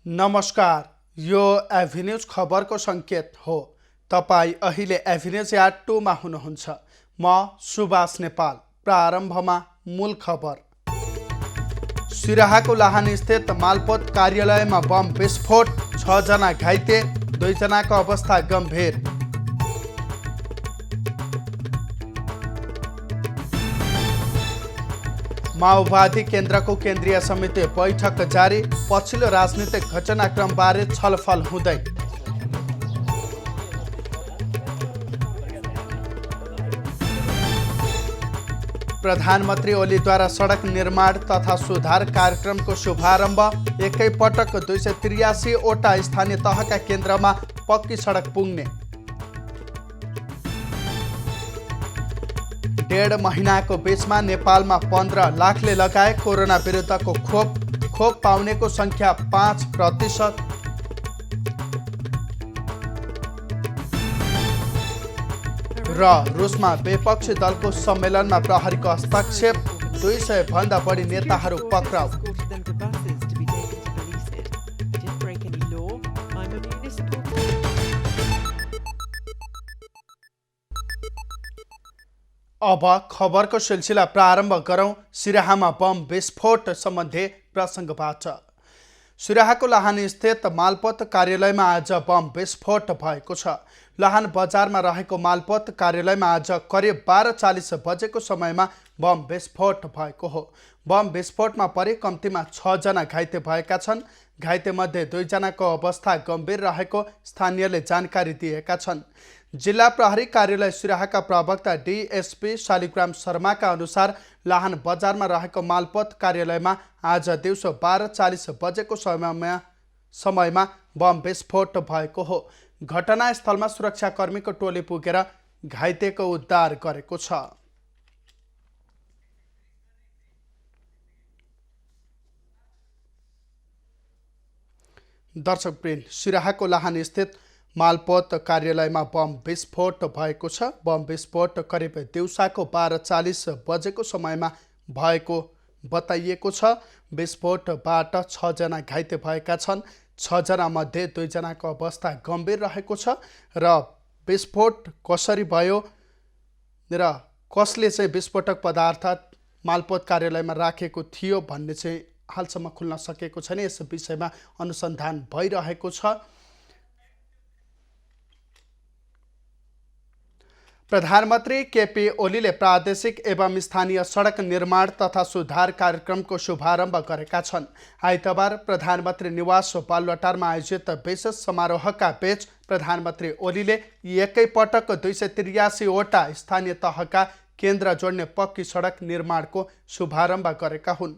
नमस्कार, यो एभिन्यूज खबरको सङ्केत हो। तपाईँ अहिले एभिन्यूज यार्ड 2 मा हुनुहुन्छ। म सुभाष नेपाल। प्रारम्भमा मूल खबर। सिराहाको लाहानी स्थित मालपोत कार्यालयमा बम विस्फोट, 6 जना घाइते, 2 जनाको अवस्था गम्भीर। माओवादी केन्द्रको केन्द्रीय समिति बैठक जारी, पछिल्लो राजनीतिक घटनाक्रमबारे छलफल हुँदै। प्रधानमन्त्री ओलीद्वारा सडक निर्माण तथा सुधार कार्यक्रमको शुभारम्भ, एकैपटक 283 वटा स्थानीय तहका केन्द्रमा पक्की सडक पुग्ने। 1.5 महिनाको बीचमा नेपालमा 15 लाखले लगाए कोरोना विरुद्धको खोप पाउनेको सङ्ख्या 5%। र रुसमा विपक्षी दलको सम्मेलनमा प्रहरीको हस्तक्षेप, 200 भन्दा बढी नेताहरू पक्राउ। अब खबरको सिलसिला प्रारम्भ गरौँ। सिराहामा बम विस्फोट सम्बन्धी प्रसङ्गबाट। सिराहाको लाहानी स्थित मालपोत कार्यालयमा आज बम विस्फोट भएको छ। लाहान बजारमा रहेको मालपोत कार्यालयमा आज करिब 12:40 बजेको समयमा बम विस्फोट भएको हो। बम विस्फोटमा परि कम्तीमा 6 जना घाइते भएका छन्। घाइतेमध्ये 2 जनाको अवस्था गम्भीर रहेको स्थानीयले जानकारी दिएका छन्। जिल्ला प्रहरी कार्यालय सिराहाका प्रवक्ता डिएसपी शालिग्राम शर्माका अनुसार लाहान बजारमा रहेको मालपोत कार्यालयमा आज दिउँसो 12:40 बजेको समयमा बम विस्फोट भएको हो। घटनास्थलमा सुरक्षाकर्मीको टोली पुगेर घाइतेको उद्धार गरेको छ। दर्शकवृन्द, सिराहाको लाहान स्थित मालपोत कार्यालयमा बम विस्फोट भएको छ। बम विस्फोट करिब दिउँसाको 12:40 बजेको समयमा भएको बताइएको छ। विस्फोटबाट 6 जना घाइते भएका छन्। 6 जनामध्ये 2 जनाको अवस्था गम्भीर रहेको छ। र विस्फोट कसरी भयो र कसले चाहिँ विस्फोटक पदार्थ मालपोत कार्यालयमा राखेको थियो भन्ने चाहिँ हालसम्म खुल्न सकेको छैन। यस विषयमा अनुसन्धान भइरहेको छ। प्रधानमन्त्री केपी ओलीले प्रादेशिक एवं स्थानीय सडक निर्माण तथा सुधार कार्यक्रमको शुभारम्भ गरेका छन्। आइतबार प्रधानमन्त्री निवास बालुवाटारमा आयोजित विशेष समारोहका बीच प्रधानमन्त्री ओलीले एकैपटक 283 वटा स्थानीय तहका केन्द्र जोड्ने पक्की सडक निर्माणको शुभारम्भ गरेका हुन्।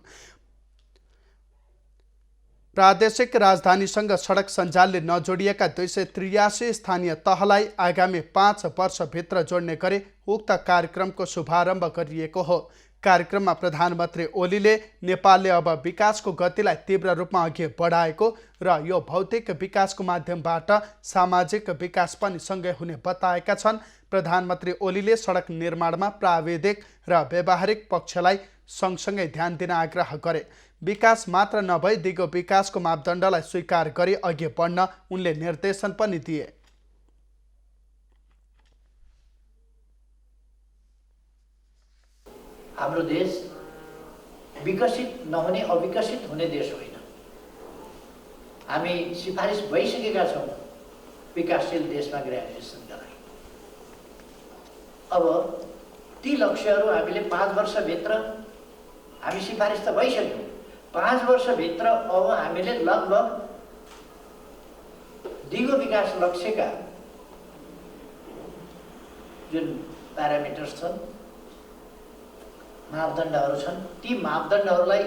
प्रादेशिक राजधानीसँग सडक सञ्जालले नजोडिएका 283 स्थानीय तहलाई आगामी 5 वर्षभित्र जोड्ने गरी उक्त कार्यक्रमको शुभारम्भ गरिएको हो। कार्यक्रममा प्रधानमन्त्री ओलीले नेपालले अब विकासको गतिलाई तीव्र रूपमा अघि बढाएको र यो भौतिक विकासको माध्यमबाट सामाजिक विकास पनि सँगै हुने बताएका छन्। प्रधानमन्त्री ओलीले सडक निर्माणमा प्राविधिक र व्यावहारिक पक्षलाई सँगसँगै ध्यान दिन आग्रह गरे। विकास मात्र नभई दिगो विकासको मापदण्डलाई स्वीकार गरी अघि बढ्न उनले निर्देशन पनि दिए। हाम्रो देश विकसित नहुने अविकसित हुने देश होइन। हामी सिफारिस भइसकेका छौँ विकासशील देशमा ग्रेजुएसनका लागि। अब ती लक्ष्यहरू हामीले 5 वर्षभित्र हामी सिफारिस त भइसक्यौँ। 5 वर्षभित्र अब हामीले लगभग दिगो विकास लक्ष्यका जुन प्यारामिटर्स छन्, मापदण्डहरू छन्, ती मापदण्डहरूलाई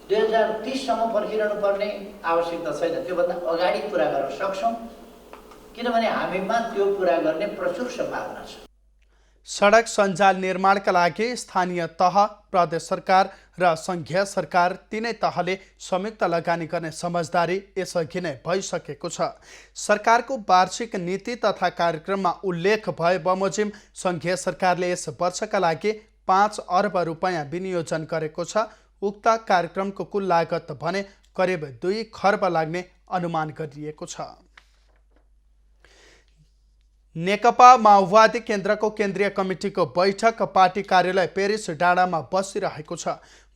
2030 सम्म पर्खिरहनु पर्ने आवश्यकता छैन। त्योभन्दा अगाडि पुरा गर्न सक्छौँ, किनभने हामीमा त्यो पुरा गर्ने प्रचुर सम्भावना छ। सडक सञ्जाल निर्माणका लागि स्थानीय तह, प्रदेश सरकार र सङ्घीय सरकार तीनै तहले संयुक्त लगानी गर्ने समझदारी यसअघि नै भइसकेको छ। सरकारको वार्षिक नीति तथा कार्यक्रममा उल्लेख भए बमोजिम सङ्घीय सरकारले यस वर्षका लागि 5 अर्ब रुपैयाँ विनियोजन गरेको छ। उक्त कार्यक्रमको कुल लागत भने करिब 2 खर्ब लाग्ने अनुमान गरिएको छ। नेकपा माओवादी केन्द्रको केन्द्रीय कमिटीको बैठक पार्टी कार्यालय पेरिस डाँडामा बसिरहेको छ।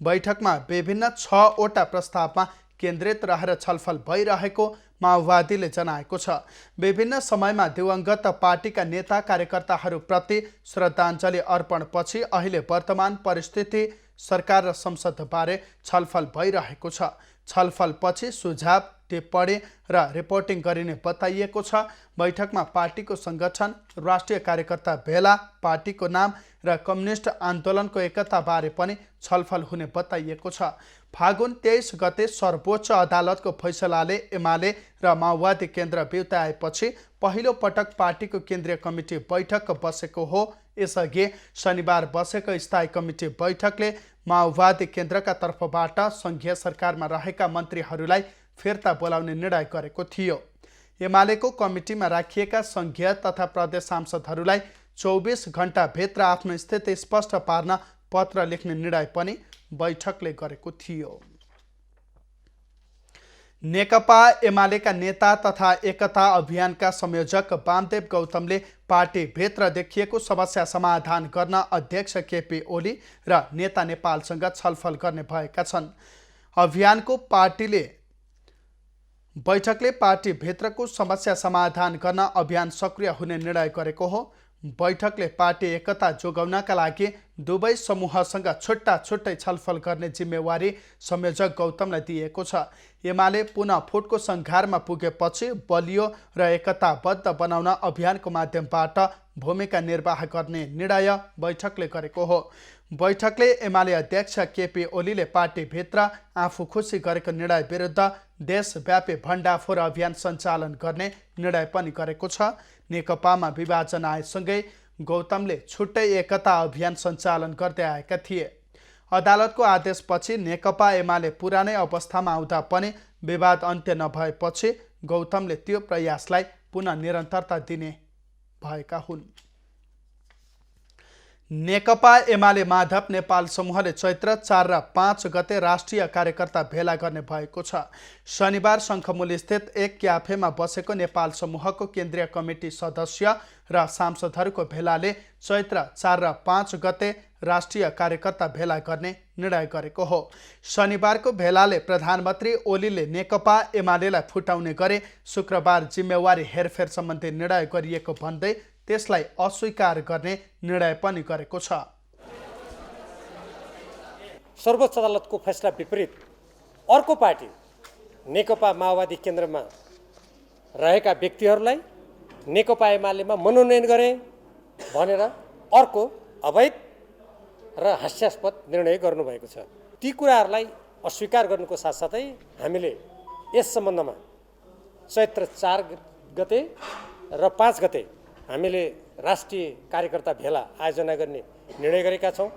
बैठकमा विभिन्न 6वटा प्रस्तावमा केन्द्रित रहेर छलफल भइरहेको माओवादीले जनाएको छ। विभिन्न समयमा दिवंगत पार्टीका नेता कार्यकर्ताहरूप्रति श्रद्धाञ्जली अर्पणपछि अहिले वर्तमान परिस्थिति, सरकार र संसदबारे छलफल भइरहेको छ। छलफलपछि सुझाव, टिप्पणी र रिपोर्टिङ गरिने बताइएको छ। बैठकमा पार्टीको सङ्गठन, राष्ट्रिय कार्यकर्ता भेला, पार्टीको नाम र कम्युनिस्ट आन्दोलनको एकताबारे पनि छलफल हुने बताइएको छ। फागुन 23 गते सर्वोच्च अदालतको फैसलाले एमाले र माओवादी केन्द्र बिउताएपछि पहिलो पटक पार्टीको केन्द्रीय कमिटी बैठक बसेको हो। यसअघि शनिबार बसेको स्थायी कमिटी बैठकले माओवादी केन्द्रका तर्फबाट सङ्घीय सरकारमा रहेका मन्त्रीहरूलाई फिर्ता बोलाउने निर्णय गरेको थियो। एमालेको कमिटीमा राखिएका सङ्घीय तथा प्रदेश सांसदहरूलाई 24 घण्टाभित्र आफ्नो स्थिति स्पष्ट पार्न पत्र लेख्ने निर्णय पनि बैठकले गरेको थियो। नेकपा एमालेका नेता तथा एकता अभियानका संयोजक वामदेव गौतमले पार्टीभित्र देखिएको समस्या समाधान गर्न अध्यक्ष केपी ओली र नेता नेपालसँग छलफल गर्ने भएका छन्। अभियानको बैठकले पार्टीभित्रको समस्या समाधान गर्न अभियान सक्रिय हुने निर्णय गरेको हो। बैठकले पार्टी एकता जोगाउनका लागि दुवै समूहसँग छुट्टा छुट्टै छलफल गर्ने जिम्मेवारी संयोजक गौतमलाई दिएको छ। एमाले पुनः फुटको सङ्घारमा पुगेपछि बलियो र एकताबद्ध बनाउन अभियानको माध्यमबाट भूमिका निर्वाह गर्ने निर्णय बैठकले गरेको हो। बैठकले एमाले अध्यक्ष केपी ओलीले पार्टीभित्र आफू खुसी गरेको निर्णय विरुद्ध देशव्यापी भण्डाफोर अभियान सञ्चालन गर्ने निर्णय पनि गरेको छ। नेकपामा विभाजन आएसँगै गौतमले छुट्टै एकता अभियान सञ्चालन गर्दै आएका थिए। अदालतको आदेशपछि नेकपा एमाले पुरानै अवस्थामा आउँदा पनि विवाद अन्त्य नभएपछि गौतमले त्यो प्रयासलाई पुनः निरन्तरता दिने भएका हुन्। नेकपा एमाले माधव नेपाल समूहले चैत्र 4 र 5 गते राष्ट्रिय कार्यकर्ता भेला गर्ने भएको छ। शनिबार शङ्खमूल स्थित एक क्याफेमा बसेको नेपाल समूहको केन्द्रीय कमिटी सदस्य र सांसदहरूको भेलाले चैत्र 4 र 5 गते राष्ट्रिय कार्यकर्ता भेला गर्ने निर्णय गरेको हो। शनिबारको भेलाले प्रधानमन्त्री ओलीले नेकपा एमालेलाई फुटाउने गरे शुक्रबार जिम्मेवारी हेरफेर सम्बन्धी निर्णय गरिएको भन्दै त्यसलाई अस्वीकार गर्ने निर्णय पनि गरेको छ। सर्वोच्च अदालतको फैसला विपरीत अर्को पार्टी नेकपा माओवादी केन्द्रमा रहेका व्यक्तिहरूलाई नेकपा एमालेमा मनोनयन गरे भनेर अर्को अवैध र हास्यास्पद निर्णय गर्नुभएको छ। ती कुराहरूलाई अस्वीकार गर्नुको साथसाथै हामीले यस सम्बन्धमा चैत्र 4 गते र 5 गते हामीले राष्ट्रिय कार्यकर्ता भेला आयोजना गर्ने निर्णय गरेका छौँ।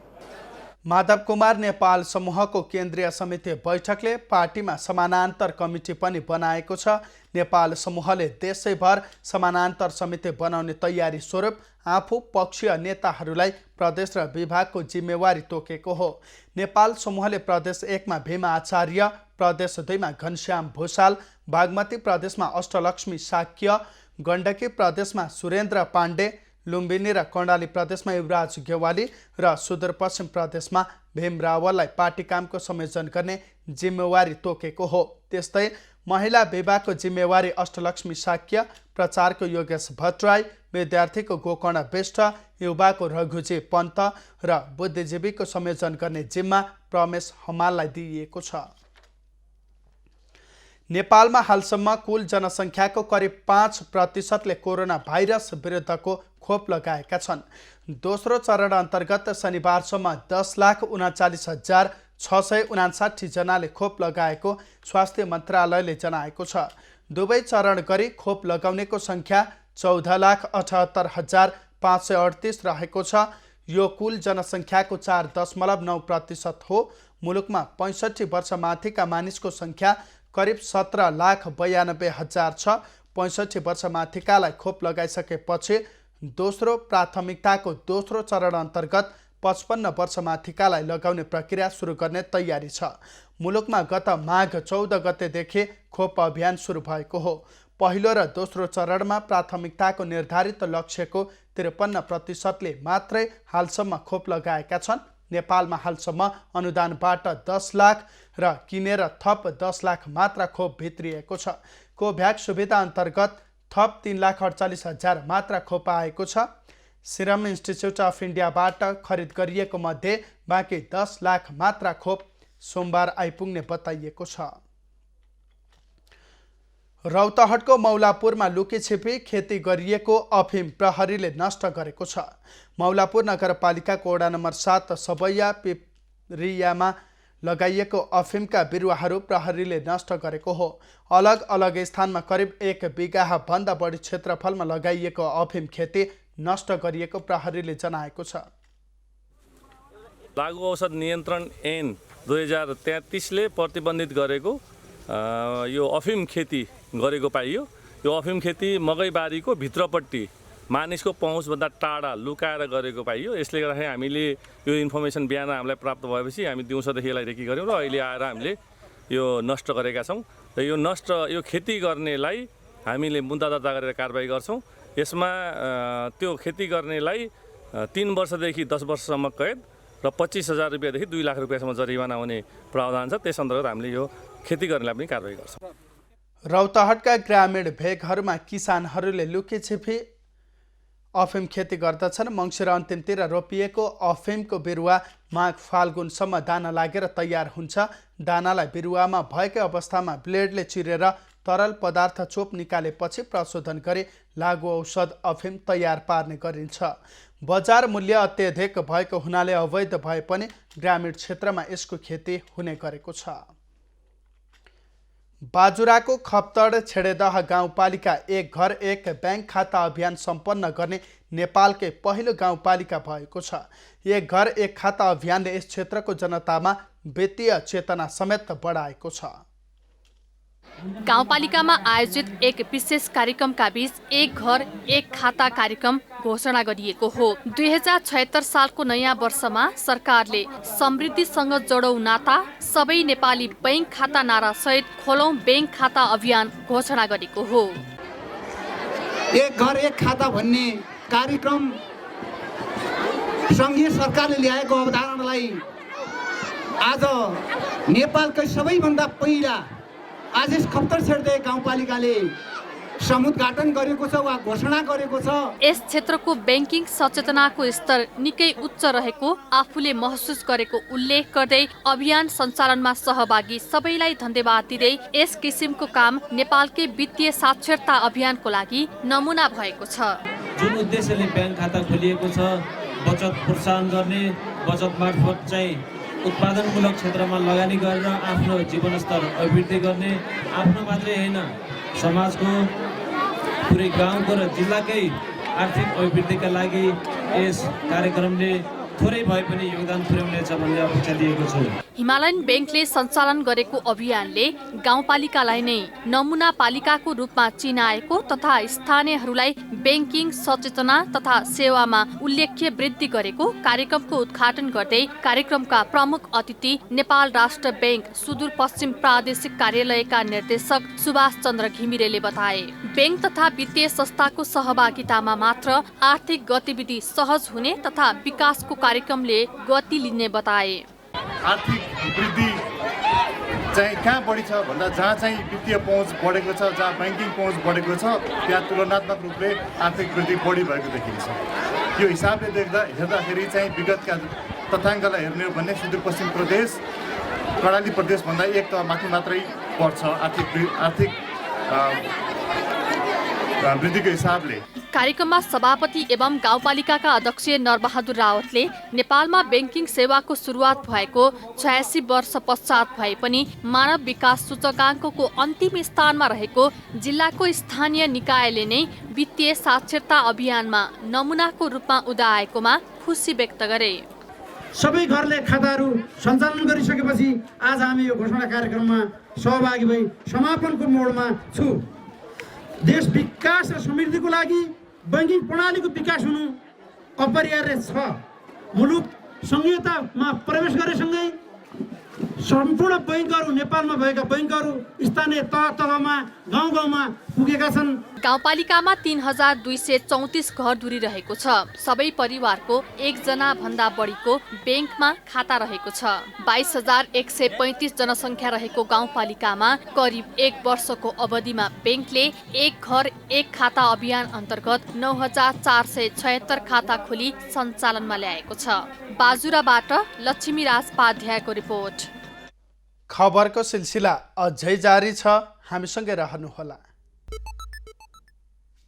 माधव कुमार नेपाल समूहको केन्द्रीय समिति बैठकले पार्टीमा समानान्तर कमिटी पनि बनाएको छ। नेपाल समूहले देशैभर समानान्तर समिति बनाउने तयारी स्वरूप आफू पक्षीय नेताहरूलाई प्रदेश र विभागको जिम्मेवारी तोकेको हो। नेपाल समूहले प्रदेश 1 मा भीमा आचार्य, प्रदेश 2 मा घनश्याम भूषाल, बागमती प्रदेशमा अष्टलक्ष्मी साक्य, गण्डकी प्रदेशमा सुरेन्द्र पाण्डे, लुम्बिनी र कर्णाली प्रदेशमा युवराज गेवाली र सुदूरपश्चिम प्रदेशमा भीम रावललाई पार्टी कामको संयोजन गर्ने जिम्मेवारी तोकेको हो। त्यस्तै महिला विभागको जिम्मेवारी अष्टलक्ष्मी साक्य, प्रचारको योगेश भट्टराई, विद्यार्थीको गोकर्ण विष्ट, युवाको रघुजी पन्त र बुद्धिजीवीको संयोजन गर्ने जिम्मा प्रमेश हमाललाई दिइएको छ। नेपालमा हालसम्म कुल जनसङ्ख्याको करिब 5% कोरोना भाइरस विरुद्धको खोप लगाएका छन्। दोस्रो चरण अन्तर्गत शनिबारसम्म 10,39,659 जनाले खोप लगाएको स्वास्थ्य मन्त्रालयले जनाएको छ। दुवै चरण गरी खोप लगाउनेको सङ्ख्या 14,78,538 रहेको छ। यो कुल जनसङ्ख्याको 4.9% हो। मुलुकमा 65 वर्ष माथिका मानिसको सङ्ख्या करिब 17,92,000 छ। 65 वर्ष माथिकालाई खोप लगाइसकेपछि दोस्रो प्राथमिकताको दोस्रो चरण अन्तर्गत 55 वर्ष माथिकालाई लगाउने प्रक्रिया सुरु गर्ने तयारी छ। मुलुकमा गत माघ 14 गतेदेखि खोप अभियान सुरु भएको हो। पहिलो र दोस्रो चरणमा प्राथमिकताको निर्धारित लक्ष्यको 53%ले मात्रै हालसम्म खोप लगाएका छन्। नेपालमा हालसम्म अनुदानबाट 10 लाख र किनेर थप 10 लाख मात्रा खोप भित्रिएको छ। कोभ्याक्स सुविधा अन्तर्गत थप 3,48,000 मात्रा खोप आएको छ। सिरम इन्स्टिच्युट अफ इन्डियाबाट खरिद गरिएको मध्ये बाँकी 10 लाख मात्रा खोप सोमबार आइपुग्ने बताइएको छ। रौतहटको मौलापुरमा लुकीछिपी खेती गरिएको अफिम प्रहरीले नष्ट गरेको छ। मौलापुर नगरपालिकाको वडा नम्बर 7 सबैया पिपरियामा लगाइएको अफिमका बिरुवाहरू प्रहरीले नष्ट गरेको हो। अलग अलग स्थानमा करिब 1 बिघा भन्दा बढी क्षेत्रफलमा लगाइएको अफिम खेती नष्ट गरिएको प्रहरीले जनाएको छ। लागु औषध नियन्त्रण ऐन 2033ले प्रतिबन्धित गरेको यो अफिम खेती गरेको पाइयो। यो अफिम खेती मकैबारीको भित्रपट्टि मानिसको पहुँचभन्दा टाढा लुकाएर गरेको पाइयो। यसले गर्दाखेरि हामीले यो इन्फर्मेसन बिहान हामीलाई प्राप्त भएपछि हामी दिउँसोदेखि यसलाई रेकी गऱ्यौँ र अहिले आएर हामीले यो नष्ट गरेका छौँ। र यो खेती गर्नेलाई हामीले मुद्दा दर्ता गरेर कारबाही गर्छौँ। यसमा त्यो खेती गर्नेलाई 3 वर्षदेखि 10 वर्षसम्म कैद र 25,000 रुपियाँदेखि 2 लाख रुपियाँसम्म जरिवाना हुने प्रावधान छ। त्यस अन्तर्गत हामीले यो खेती गर्नेलाई पनि कारबाही गर्छौँ। रौतहटका ग्रामीण भेगहरूमा किसानहरूले लुकीछिपी अफिम खेती गर्दछन्। मङ्सिर अन्तिमतिर रोपिएको अफिमको बिरुवा माघ फाल्गुनसम्म दाना लागेर तयार हुन्छ। दानालाई बिरुवामा भएकै अवस्थामा ब्लेडले चिरेर तरल पदार्थ चोप निकालेपछि प्रशोधन गरी लागु औषध अफिम तयार पार्ने गरिन्छ। बजार मूल्य अत्यधिक भएको हुनाले अवैध भए पनि ग्रामीण क्षेत्रमा यसको खेती हुने गरेको छ। बाजुराको खप्तड छेडेदह गाउँपालिका एक घर एक ब्याङ्क खाता अभियान सम्पन्न गर्ने नेपालकै पहिलो गाउँपालिका भएको छ। एक घर एक खाता अभियानले यस क्षेत्रको जनतामा वित्तीय चेतना समेत बढाएको छ। गाउँपालिकामा आयोजित एक विशेष कार्यक्रमका बीच एक घर एक खाता कार्यक्रम घोषणा गरिएको हो। 2076 सालको नयाँ वर्षमा सरकारले समृद्धिसँग जोडौं नाता सबै नेपाली बैंक खाता नारा सहित खोलौं बैंक खाता अभियान घोषणा गरेको हो। एक घर एक खाता भन्ने कार्यक्रम सङ्घीय सरकारले ल्याएको अवधारणालाई आज नेपालकै सबैभन्दा पहिला आज यस खप्तड छेड्दै गाउँपालिकाले समुद्घाटन गरेको छ वा घोषणा गरेको छ। यस क्षेत्रको बैंकिङ सचेतनाको स्तर निकै उच्च रहेको आफूले महसुस गरेको उल्लेख गर्दै अभियान सञ्चालनमा सहभागी सबैलाई धन्यवाद दिँदै यस किसिमको काम नेपालकै वित्तीय साक्षरता अभियानको लागि नमुना भएको छ। जुन उद्देश्यले ब्याङ्क खाता खोलिएको छ, बचत प्रोत्साहन गर्ने, बचत मार्फत चाहिँ उत्पादनमूलक क्षेत्रमा लगानी गरेर आफ्नो जीवनस्तर अभिवृद्धि गर्ने, आफ्नो मात्रै होइन समाजको पुरै गाउँको र जिल्लाकै आर्थिक अभिवृद्धिका लागि यस कार्यक्रमले थोरै भए पनि योगदान पुर्याउनेछ भन्ने अपेक्षा दिएको छु। हिमालयन बैंकले सञ्चालन गरेको अभियानले गाउँपालिकालाई नै नमुना पालिकाको रूपमा चिनाएको तथा स्थानीयहरूलाई बैंकिङ सचेतना तथा सेवामा उल्लेख्य वृद्धि गरेको कार्यक्रमको उद्घाटन गर्दै कार्यक्रमका प्रमुख अतिथि नेपाल राष्ट्र बैंक सुदूरपश्चिम प्रादेशिक कार्यालयका निर्देशक सुभाष चन्द्र घिमिरेले बताए। बैंक तथा वित्तीय संस्थाको सहभागितामा मात्र आर्थिक गतिविधि सहज हुने तथा विकासको कार्यक्रमले गति लिने बताए। आर्थिक वृद्धि चाहिँ कहाँ बढी छ भन्दा जहाँ चाहिँ वित्तीय पहुँच बढेको छ, जहाँ ब्याङ्किङ पहुँच बढेको छ, त्यहाँ तुलनात्मक रूपले आर्थिक वृद्धि बढी भएको देखिन्छ। यो हिसाबले हेर्दाखेरि चाहिँ विगतका तथ्याङ्कलाई हेर्ने हो भने सुदूरपश्चिम प्रदेश कर्णाली प्रदेशभन्दा एक तह माथि मात्रै पर्छ आर्थिक वृद्धिको हिसाबले। कार्यक्रममा सभापति एवं गाउँपालिकाका अध्यक्ष नरबहादुर रावतले नेपालमा बैंकिङ सेवाको सुरुवात भएको 86 वर्ष पश्चात भए पनि मानव विकास सूचकाङ्कको अन्तिम स्थानमा रहेको जिल्लाको स्थानीय निकायले नै वित्तीय साक्षरता अभियानमा नमुनाको रूपमा उदाएकोमा खुसी व्यक्त गरे। सबै घरले खाताहरू सञ्चालन गरिसकेपछि आज हामी यो घोषणा कार्यक्रममा सहभागी भई समापनको मोडमा छु। देश विकास र समृद्धिको लागि बैंकिङ प्रणालीको विकास हुनु अपरिहार्य छ। मुलुक संहितामा प्रवेश गरेसँगै सम्पूर्ण बैङ्कहरू नेपालमा भएका बैङ्कहरू स्थानीय तहमा गाउँ गाउँमा पुगेका छन्। गाउँपालिकामा 3234 घरधुरी रहेको छ। सबै परिवारको 1 जना भन्दा बढीको ब्याङ्कमा खाता रहेको छ। 22135 जनसङ्ख्या रहेको गाउँपालिकामा करिब 1 वर्षको अवधिमा ब्याङ्कले एक घर एक खाता अभियान अन्तर्गत 9476 खाता खोली सञ्चालनमा ल्याएको छ। बाजुराबाट लक्ष्मीराज पाध्यायको रिपोर्ट। खबरको सिलसिला अझै जारी छ, हामीसँगै रहनुहोला।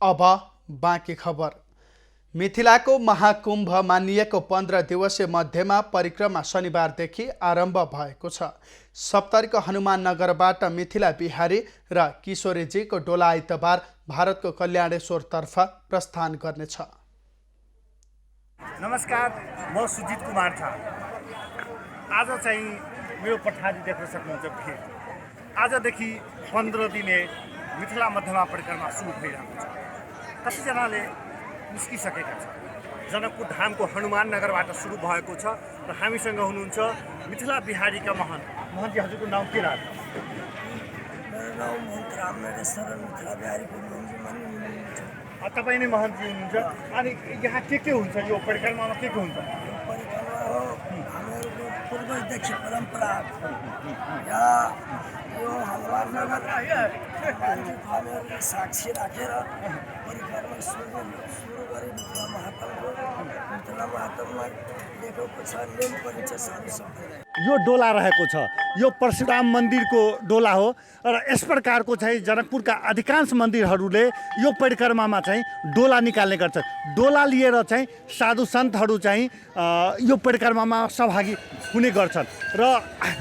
अब बाँकी खबर। मिथिलाको महाकुम्भ मानिएको 15 दिवसीय मध्यमा परिक्रमा शनिबारदेखि आरम्भ भएको छ। सप्तरीको हनुमाननगरबाट मिथिला बिहारी र किशोरीजीको डोला आइतबार भारतको कल्याणेश्वरतर्फ प्रस्थान गर्नेछ। नमस्कार, म सुजित कुमार छ। आज चाहिँ मेरो पठारी देख्न सक्नुहुन्छ भिड। आजदेखि 15 दिने मिथिला मध्यमा परिक्रमा सुरु भइरहेको छ। कतिजनाले निस्किसकेका छन्। जनकपुर धामको हनुमाननगरबाट सुरु भएको छ र हामीसँग हुनुहुन्छ मिथिला बिहारीका महन्तजी। हजुरको नाम के राख्नु? मेरो नाम महन्त रामनरेश्वर मिथिला बिहारीको महन्तजी हुनुहुन्छ। तपाईँ नै महन्तजी हुनुहुन्छ। अनि यहाँ के हुन्छ यो परिक्रमामा के हुन्छ? परिक्रमा हो हामीहरूको पूर्वदेखि परम्परा। यहाँ यो हनुमाननगर हामीहरूले साक्षी राखेर परिक्रमा सुरु गरे। मिथिला महात्ममा लेखेको छ, नेम पनि छ सानो सबै। यो डोला रहेको छ, यो परशुराम मन्दिरको डोला हो र यस प्रकारको चाहिँ जनकपुरका अधिकांश मन्दिरहरूले यो परिक्रमामा चाहिँ डोला निकाल्ने गर्छन्। डोला लिएर चाहिँ साधु सन्तहरू चाहिँ यो परिक्रमामा सहभागी हुने गर्छन् र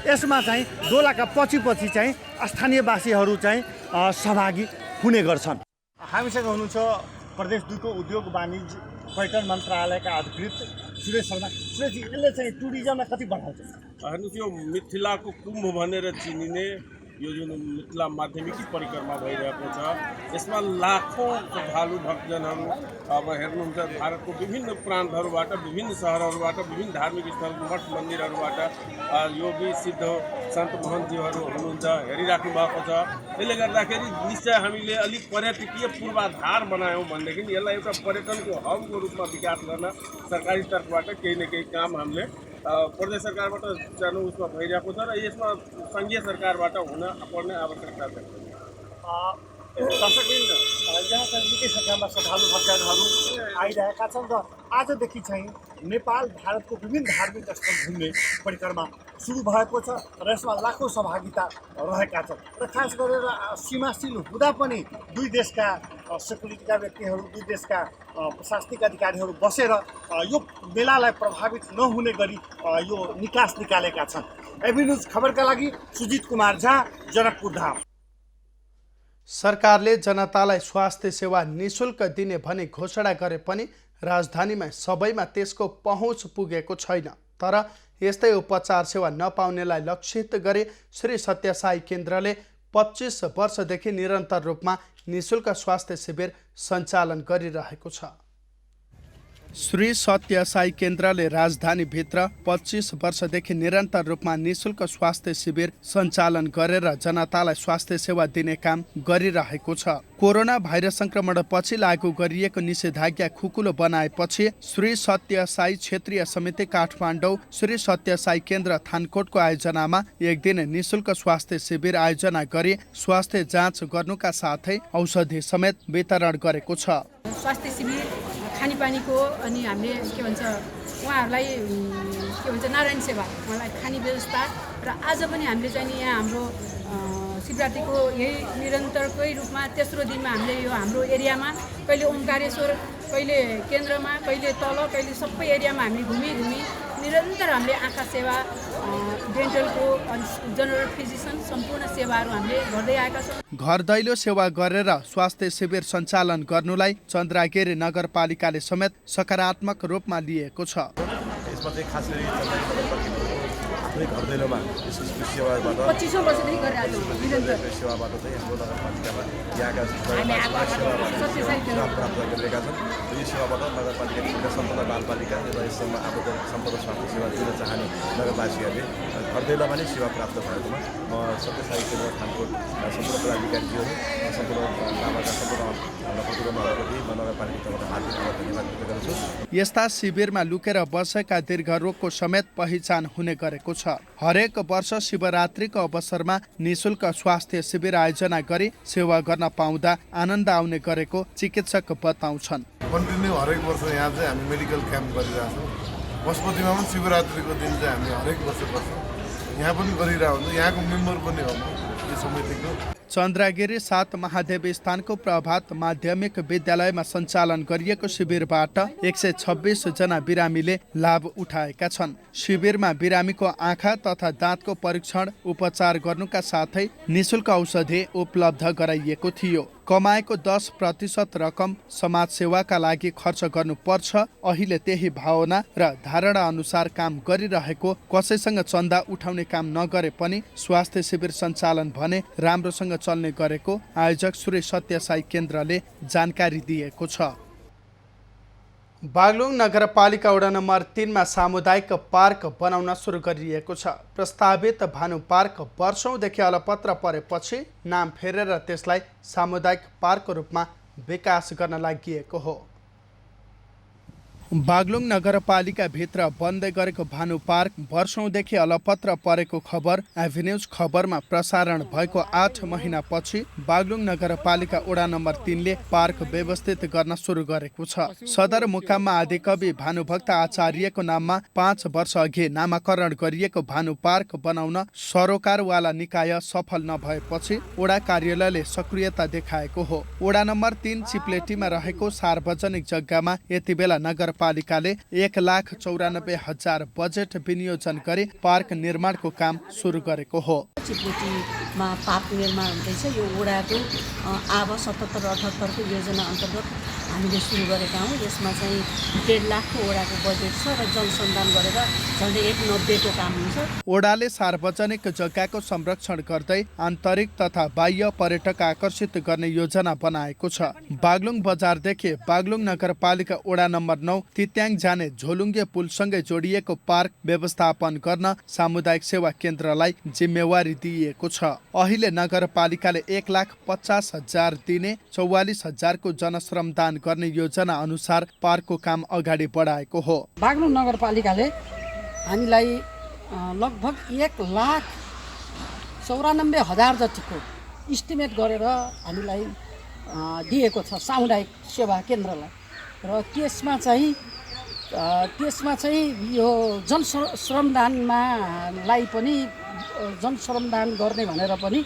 यसमा चाहिँ डोलाका पछि चाहिँ स्थानीयवासीहरू चाहिँ सहभागी हुने गर्छन्। हामीसँग हुनुहुन्छ प्रदेश 2 को उद्योग वाणिज्य पर्यटन मन्त्रालयका अधिकृत सुरेश शर्मा। सुरेशजी, यसले चाहिँ टुरिज्मलाई कति बढाउँछ? हेर्नुहोस्, यो मिथिलाको कुम्भ भनेर चिनिने यो जुन मिथिला माध्यमिकी परिक्रमा भइरहेको छ, यसमा लाखौँ श्रद्धालु भक्तजनहरू अब हेर्नुहुन्छ भारतको विभिन्न प्रान्तहरूबाट, विभिन्न सहरहरूबाट, विभिन्न धार्मिक स्थल मठ मन्दिरहरूबाट योगी सिद्ध सन्त महन्तजीहरू हुनुहुन्छ, हेरिराख्नु भएको छ। यसले गर्दाखेरि निश्चय हामीले अलिक पर्यटकीय पूर्वाधार बनायौँ भनेदेखि यसलाई एउटा पर्यटनको हबको रूपमा विकास गर्न सरकारी तर्फबाट केही न केही काम हामीले प्रदेश सरकारबाट सानो उसमा भइरहेको छ र यसमा सङ्घीय सरकारबाट हुन पर्ने आवश्यकता छ। दर्शकवृन्द, यहाँ चाहिँ निकै सङ्ख्यामा श्रद्धालु भक्तजनहरू आइरहेका छन् र आजदेखि चाहिँ नेपाल भारतको विभिन्न धार्मिक स्थल घुम्ने परिक्रमा सुरु भएको छ र यसमा लाखौँ सहभागिता रहेका छन् र खास गरेर सीमाशील हुँदा पनि दुई देशका सेक्युरिटीका व्यक्तिहरू, दुई देशका प्रशासनिक अधिकारीहरू बसेर यो मेलालाई प्रभावित नहुने गरी यो निकास निकालेका छन्। एबी न्युज खबरका लागि सुजित कुमार झा, जनकपुर धाम। सरकारले जनतालाई स्वास्थ्य सेवा निःशुल्क दिने भनी घोषणा गरे पनि राजधानीमा सबैमा त्यसको पहुँच पुगेको छैन। तर यस्तै उपचार सेवा नपाउनेलाई लक्षित गरी श्री सत्य साई केन्द्रले 25 वर्षदेखि निरन्तर रूपमा निःशुल्क स्वास्थ्य शिविर सञ्चालन गरिरहेको छ। श्री सत्य साई केन्द्रले राजधानीभित्र 25 वर्षदेखि निरन्तर रूपमा निःशुल्क स्वास्थ्य शिविर सञ्चालन गरेर जनतालाई स्वास्थ्य सेवा दिने काम गरिरहेको छ। कोरोना भाइरस संक्रमणपछि लागू गरिएको निषेधाज्ञा खुकुलो बनाएपछि श्री सत्य साई क्षेत्रीय समिति काठमाडौँ श्री सत्य साई केन्द्र थानकोटको आयोजनामा एक दिन निःशुल्क स्वास्थ्य शिविर आयोजना गरी स्वास्थ्य जाँच गर्नुका साथै औषधि समेत वितरण गरेको छ। स्वास्थ्य शिविर खानेपानीको अनि हामीले के भन्छ उहाँहरूलाई के भन्छ नारायण सेवा, उहाँलाई खाने व्यवस्था र आज पनि हामीले चाहिँ यहाँ हाम्रो शिवरात्रिको यही निरन्तरकै रूपमा तेस्रो दिनमा हामीले यो हाम्रो एरियामा कहिले ओमकारेश्वर, कहिले केन्द्रमा, कहिले तल, कहिले सबै एरियामा हामीले घुमी निरन्तर हामीले आँखा सेवा, डेन्टलको अनि जनरल फिजिसियन सम्पूर्ण सेवाहरू हामीले गर्दै आएका छौँ। घर दैलो सेवा गरेर स्वास्थ्य शिविर सञ्चालन गर्नुलाई चन्द्रागिरी नगरपालिकाले समेत सकारात्मक रूपमा लिएको छ। यसमा चाहिँ खास गरी कुनै घर दैलोमा यसको सेवाबाट 25औं वर्षदेखि गरिरहेको छौँ निरन्तर सेवाबाट चाहिँ हाम्रो नगरपालिकामा यहाँका सेवा प्राप्त गरिरहेका छन्। यो सेवाबाट नगरपालिका सम्पूर्ण बालबालिका र यसमा आबद्ध सम्पूर्ण स्वास्थ्य सेवा दिन चाहने नगरवासीहरूले घर दैलोमा नै सेवा प्राप्त भएकोमा म सत्यसाई केन्द्र खानकोट सम्पूर्ण पदाधिकारीज्यूहरू सम्पूर्ण लाभाका सम्पूर्ण प्रतिबन्धहरूप्रति म नगरपालिकाबाट हार्दिक धन्यवाद व्यक्त गर्छु। यस्ता शिविरमा लुकेर बसेका दीर्घ रोगको समेत पहिचान हुने गरेको छ। हरेक वर्ष शिवरात्रिको अवसरमा निःशुल्क स्वास्थ्य शिविर आयोजना गरी सेवा गर्न पाउँदा आनन्द आउने गरेको चिकित्सक बताउँछन्। कन्टिन्यू हरेक वर्ष यहाँ चाहिँ हामी मेडिकल क्याम्प गरिरहेछौँ। पशुपतिमा पनि शिवरात्रिको दिन चाहिँ हामी हरेक वर्ष गर्छौँ। यहाँ पनि गरिरहेको हुन्छ, यहाँको मेम्बर पनि हो यो समितिको। चन्द्रगिरी 7 महादेवी स्थानको प्रभात माध्यमिक विद्यालयमा सञ्चालन गरिएको शिविरबाट 126 जना बिरामीले लाभ उठाएका छन्। शिविरमा बिरामीको आँखा तथा दाँतको परीक्षण उपचार गर्नुका साथै निःशुल्क औषधि उपलब्ध गराइएको थियो। कमाएको 10% रकम समाजसेवाका लागि खर्च गर्नुपर्छ। अहिले त्यही भावना र धारणा अनुसार काम गरिरहेको, कसैसँग चन्दा उठाउने काम नगरे पनि स्वास्थ्य शिविर सञ्चालन भने राम्रोसँग चल्ने गरेको आयोजक श्री सत्यसाई केन्द्रले जानकारी दिएको छ। बागलुङ नगरपालिका वडा नम्बर 3 मा सामुदायिक पार्क बनाउन सुरु गरिएको छ। प्रस्तावित भानु पार्क वर्षौंदेखि अलपत्र परेपछि नाम फेरेर त्यसलाई सामुदायिक पार्कको रूपमा विकास गर्न लागि हो। बागलुङ नगरपालिका भित्र बन्दै गरेको भानु पार्क वर्षौंदेखि अलपत्र परेको खबर एभिन्यूज खबरमा प्रसारण भएको 8 महिनापछि बागलुङ नगरपालिका वडा नम्बर 3 ले पार्क व्यवस्थित गर्न सुरु गरेको छ। सदरमुकाममा आदिकवि भानुभक्त आचार्यको नाममा 5 वर्ष अघि नामाकरण गरिएको भानु पार्क बनाउन सरोकारवाला निकाय सफल नभएपछि वडा कार्यालयले सक्रियता देखाएको हो। वडा नम्बर 3 चिप्लेटीमा रहेको सार्वजनिक जग्गामा यति बेला नगरपालिकाले 1,94,000 बजेट विनियोजन गरी पार्क निर्माणको काम सुरु गरेको हो। चिप्लेटीमा पार्क निर्माण हुँदैछ। यो वडाको आब 77-78 को योजना अन्तर्गत हामीले सुरु गरेका हौँ। यसमा चाहिँ 1.5 लाखको वडाको बजेट छ र जनसन्धान गरेर झन्डै 190 को काम हुन्छ। वडाले सार्वजनिक जग्गाको संरक्षण गर्दै आन्तरिक तथा बाह्य पर्यटक आकर्षित गर्ने योजना बनाएको छ। बागलुङ बजारदेखि बागलुङ नगरपालिका वडा नम्बर 9 तित्याङ जाने झोलुङ्गे पुलसँगै जोडिएको पार्क व्यवस्थापन गर्न सामुदायिक सेवा केन्द्रलाई जिम्मेवारी दिइएको छ। अहिले नगरपालिकाले 1,50,000 दिने 44,000 को जनश्रमदान गर्ने योजना अनुसार पार्कको काम अगाडि बढाएको हो। बागलुङ नगरपालिकाले हामीलाई लगभग 1,94,000 जतिको इस्टिमेट गरेर हामीलाई दिएको छ सामुदायिक सेवा केन्द्रलाई। र त्यसमा चाहिँ यो जनश्रमदानलाई पनि जनश्रमदान गर्ने भनेर पनि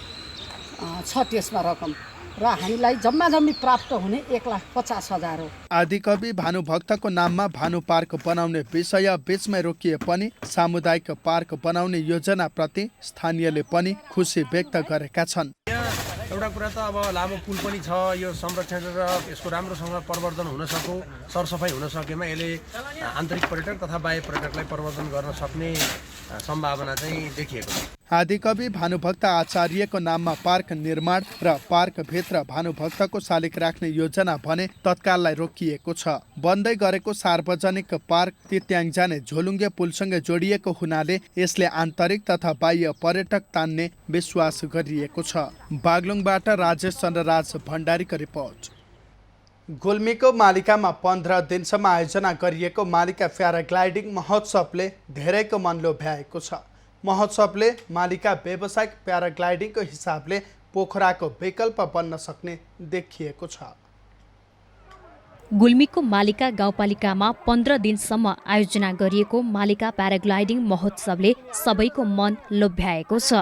छ त्यसमा रकम र हामीलाई जम्मी प्राप्त हुने 1,50,000 हो। आदिकवि भानुभक्तको नाममा भानु पार्क बनाउने विषय बीचमै रोकिए पनि सामुदायिक पार्क बनाउने योजनाप्रति स्थानीयले पनि खुसी व्यक्त गरेका छन्। एउटा कुरा त अब लामो पुल पनि छ, यो संरक्षण र यसको राम्रोसँग प्रवर्धन हुन सक्यो, सरसफाइ हुन सकेमा यसले आन्तरिक पर्यटक तथा बाह्य पर्यटकलाई प्रवर्धन गर्न सक्ने सम्भावना चाहिँ देखिएको छ। आदिकवि भानुभक्त आचार्यको नाममा पार्क निर्माण र पार्कभित्र भानुभक्तको शालिग राख्ने योजना भने तत्काललाई रोकिएको छ। बन्दै गरेको सार्वजनिक पार्क तित्याङ जाने झोलुङ्गे पुलसँगै जोडिएको हुनाले यसले आन्तरिक तथा बाह्य पर्यटक तान्ने विश्वास गरिएको छ। बागलुङबाट राजेश चन्द्रराज भण्डारीको रिपोर्ट। गुल्मीको मालिकामा 15 दिनसम्म आयोजना गरिएको मालिका प्याराग्लाइडिङ महोत्सवले धेरैको मन लोभ्याएको छ। महोत्सवले मालिका व्यावसायिक प्याराग्लाइडिङको हिसाबले पोखराको विकल्प बन्न सक्ने देखिएको छ। गुल्मीको मालिका गाउँपालिकामा 15 दिनसम्म आयोजना गरिएको मालिका प्याराग्लाइडिङ महोत्सवले सबैको मन लोभ्याएको छ।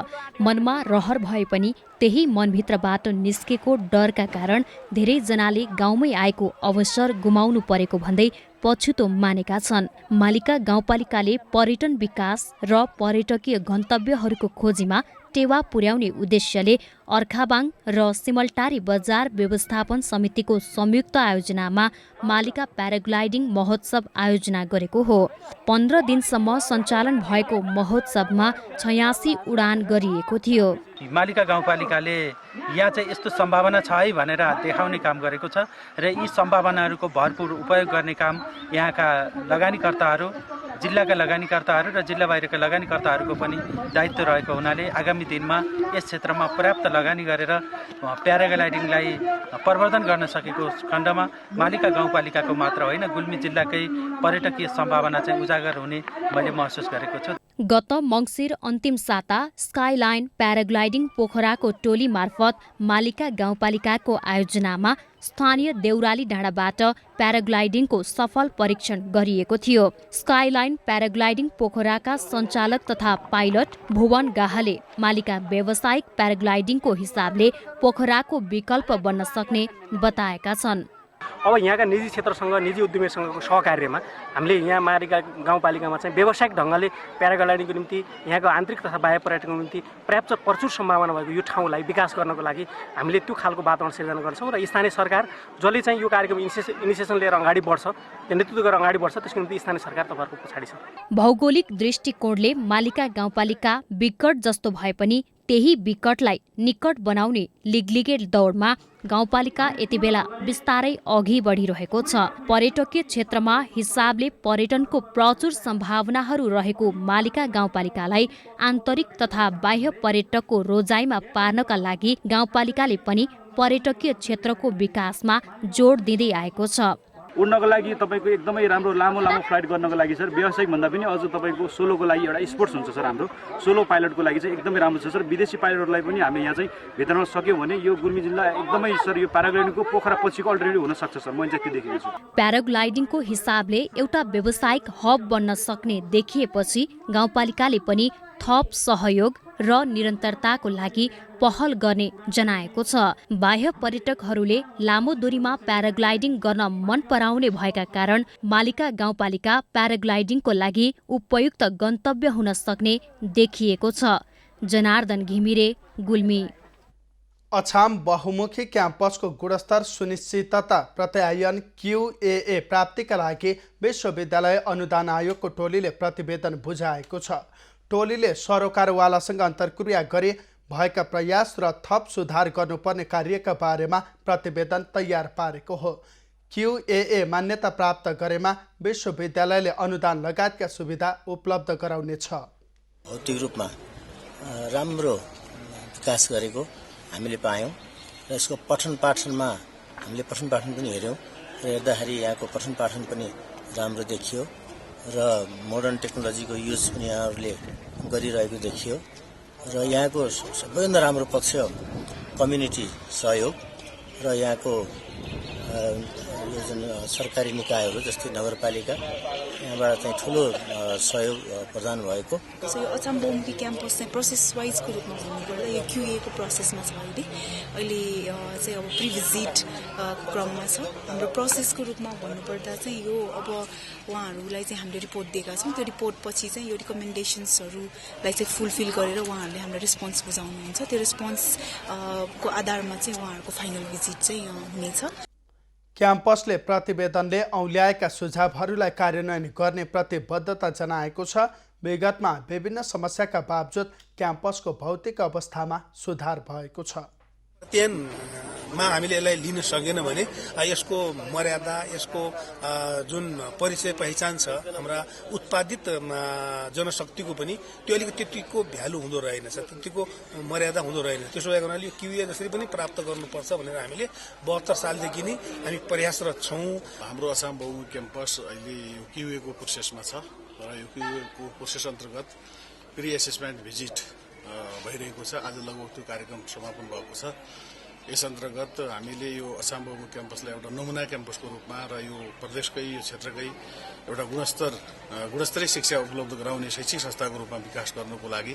मनमा रहर भए पनि त्यही मनभित्रबाट निस्केको डरका कारण धेरैजनाले गाउँमै आएको अवसर गुमाउनु परेको भन्दै पछुतो मानेका छन्। मालिका गाउँपालिकाले पर्यटन विकास र पर्यटकीय गन्तव्यहरूको खोजीमा टेवा पुर्याउने उद्देश्यले अर्खाबाङ र सिमलटारी बजार व्यवस्थापन समितिको संयुक्त आयोजनामा मालिका प्याराग्लाइडिङ महोत्सव आयोजना गरेको हो। 15 दिनसम्म सञ्चालन भएको महोत्सवमा 86 उडान गरिएको थियो। मालिका गाउँपालिकाले यहाँ चाहिँ यस्तो सम्भावना छ है भनेर देखाउने काम गरेको छ र यी सम्भावनाहरूको भरपूर उपयोग गर्ने काम यहाँका लगानीकर्ताहरू, जिल्लाका लगानीकर्ताहरू र जिल्ला बाहिरका लगानीकर्ताहरूको पनि दायित्व रहेको हुनाले आगामी दिनमा यस क्षेत्रमा पर्याप्त लगानी गरेर प्याराग्लाइडिङलाई प्रवर्धन गर्न सकेको खण्डमा मालिका गाउँपालिकाको मात्र होइन गुल्मी जिल्लाकै पर्यटकीय सम्भावना चाहिँ उजागर हुने मैले महसुस गरेको छु। गत मङ्सिर अन्तिम साता स्काइलाइन प्याराग्लाइडिङ पोखराको टोली मार्फत मालिका गाउँपालिकाको आयोजनामा स्थानीय देउराली डाँडाबाट प्याराग्लाइडिङको सफल परीक्षण गरिएको थियो। स्काइलाइन प्याराग्लाइडिङ पोखराका सञ्चालक तथा पाइलट भुवन गाहले मालिका व्यावसायिक प्याराग्लाइडिङको हिसाबले पोखराको विकल्प बन्न सक्ने बताएका छन्। अब यहाँका निजी क्षेत्रसँग, निजी उद्यमीसँगको सहकार्यमा हामीले यहाँ मालिका गाउँपालिकामा चाहिँ व्यावसायिक ढङ्गले प्याराग्लाइडिङको निम्ति यहाँको आन्तरिक तथा बाह्य पर्यटनको निम्ति पर्याप्त प्रचुर सम्भावना भएको यो ठाउँलाई विकास गर्नको लागि हामीले त्यो खालको वातावरण सिर्जना गर्छौँ र स्थानीय सरकार जसले चाहिँ यो कार्यक्रम इनिसिएसन लिएर अगाडि बढ्छ, नेतृत्व गरेर अगाडि बढ्छ, त्यसको निम्ति स्थानीय सरकार तपाईँहरूको पछाडि छ। भौगोलिक दृष्टिकोणले मालिका गाउँपालिका विकट जस्तो भए पनि त्यही विकटलाई निकट बनाउने लिगलिगे दौडमा गाउँपालिका यति बेला बिस्तारै अघि बढिरहेको छ। पर्यटकीय क्षेत्रमा हिसाबले पर्यटनको प्रचुर सम्भावनाहरू रहेको मालिका गाउँपालिकालाई आन्तरिक तथा बाह्य पर्यटकको रोजाइमा पार्नका लागि गाउँपालिकाले पनि पर्यटकीय क्षेत्रको विकासमा जोड दिँदै आएको छ। उड्नको लागि तपाईँको एकदमै राम्रो लामो फ्लाइट गर्नको लागि सर व्यावसायिक भन्दा पनि अझ तपाईँको सोलोको लागि एउटा स्पोर्ट्स हुन्छ सर। हाम्रो सोलो पाइलटको लागि चाहिँ एकदमै राम्रो छ सर। विदेशी पाइलटहरूलाई पनि हामीले यहाँ चाहिँ भित्रमा सक्यौँ भने यो गुल्मी जिल्ला एकदमै सर यो प्याराग्लाइडिङको पोखरा पछिको अल्टरनेटिभ हुन सक्छ सर। मैले चाहिँ त्यो देखेको छु। प्याराग्लाइडिङको हिसाबले एउटा व्यावसायिक हब बन्न सक्ने देखिएपछि गाउँपालिकाले पनि थप सहयोग र निरन्तरताको लागि पहल गर्ने जनाएको छ। बाह्य पर्यटकहरूले लामो दूरीमा प्याराग्लाइडिङ गर्न मन पराउने भएका कारण मालिका गाउँपालिका प्याराग्लाइडिङको लागि उपयुक्त गन्तव्य हुन सक्ने देखिएको छ। जनार्दन घिमिरे, गुल्मी। अछाम बहुमुखी क्याम्पसको गुणस्तर सुनिश्चितता प्रत्यायन QAA प्राप्तिका लागि विश्वविद्यालय अनुदान आयोगको टोलीले प्रतिवेदन बुझाएको छ। टोलीले सरोकारवालासँग अन्तर्क्रिया गरी भएका प्रयास र थप सुधार गर्नुपर्ने कार्यका बारेमा प्रतिवेदन तयार पारेको हो। QAA मान्यता प्राप्त गरेमा विश्वविद्यालयले अनुदान लगायतका सुविधा उपलब्ध गराउनेछ। भौतिक रूपमा राम्रो विकास गरेको हामीले पायौँ र यसको पठन पाठनमा हामीले पठन पाठन पनि हेऱ्यौँ र हेर्दाखेरि यहाँको पठन पाठन पनि राम्रो देखियो र मोडर्न टेक्नोलोजीको युज पनि यहाँहरूले गरिरहेको देखियो र यहाँको सबैभन्दा राम्रो पक्ष कम्युनिटी सहयोग र यहाँको यो जुन सरकारी निकायहरू जस्तै नगरपालिका यहाँबाट चाहिँ ठुलो सहयोग प्रदान भएको। यो अछाम बहुमुखी क्याम्पस चाहिँ प्रोसेस वाइजको रूपमा भन्नुपर्दा यो QA को प्रोसेसमा छ। अहिले चाहिँ अब प्री भिजिट क्रममा छ। हाम्रो प्रोसेसको रूपमा भन्नुपर्दा चाहिँ यो अब उहाँहरूलाई चाहिँ हामीले रिपोर्ट दिएका छौँ। त्यो रिपोर्ट पछि चाहिँ यो रिकमेन्डेसन्सहरूलाई चाहिँ फुलफिल गरेर उहाँहरूले हामीलाई रेस्पोन्स बुझाउनुहुन्छ। त्यो रेस्पोन्स को आधारमा चाहिँ उहाँहरूको फाइनल भिजिट चाहिँ हुनेछ। क्याम्पसले प्रतिवेदनले औल्याएका सुझावहरूलाई कार्यान्वयन गर्ने प्रतिबद्धता जनाएको छ। विगतमा विभिन्न समस्याका बावजुद क्याम्पसको भौतिक अवस्थामा सुधार भएको छ। अध्ययनमा हामीले यसलाई लिन सकेन भने यसको मर्यादा, यसको जुन परिचय पहिचान छ हाम्रा उत्पादित जनशक्तिको पनि त्यो अलिकति त्यतिको भ्यालु हुँदो रहेनछ, त्यतिको मर्यादा हुँदो रहेन। त्यसो भएको हुनाले यो QA जसरी पनि प्राप्त गर्नुपर्छ भनेर हामीले 72 सालदेखि नै हामी प्रयासरत छौँ। हाम्रो अछाम बहुमुखी क्याम्पस अहिले यो QA को प्रोसेसमा छ र यो QA को प्रोसेस अन्तर्गत प्री एसेसमेन्ट भिजिट भइरहेको छ। आज लगभग त्यो कार्यक्रम समापन भएको छ। यस अन्तर्गत हामीले यो अछाम बहुमुखी क्याम्पसलाई एउटा नमुना क्याम्पसको रूपमा र यो प्रदेशकै यो क्षेत्रकै एउटा गुणस्तरीय शिक्षा उपलब्ध गराउने शैक्षिक संस्थाको रूपमा विकास गर्नको लागि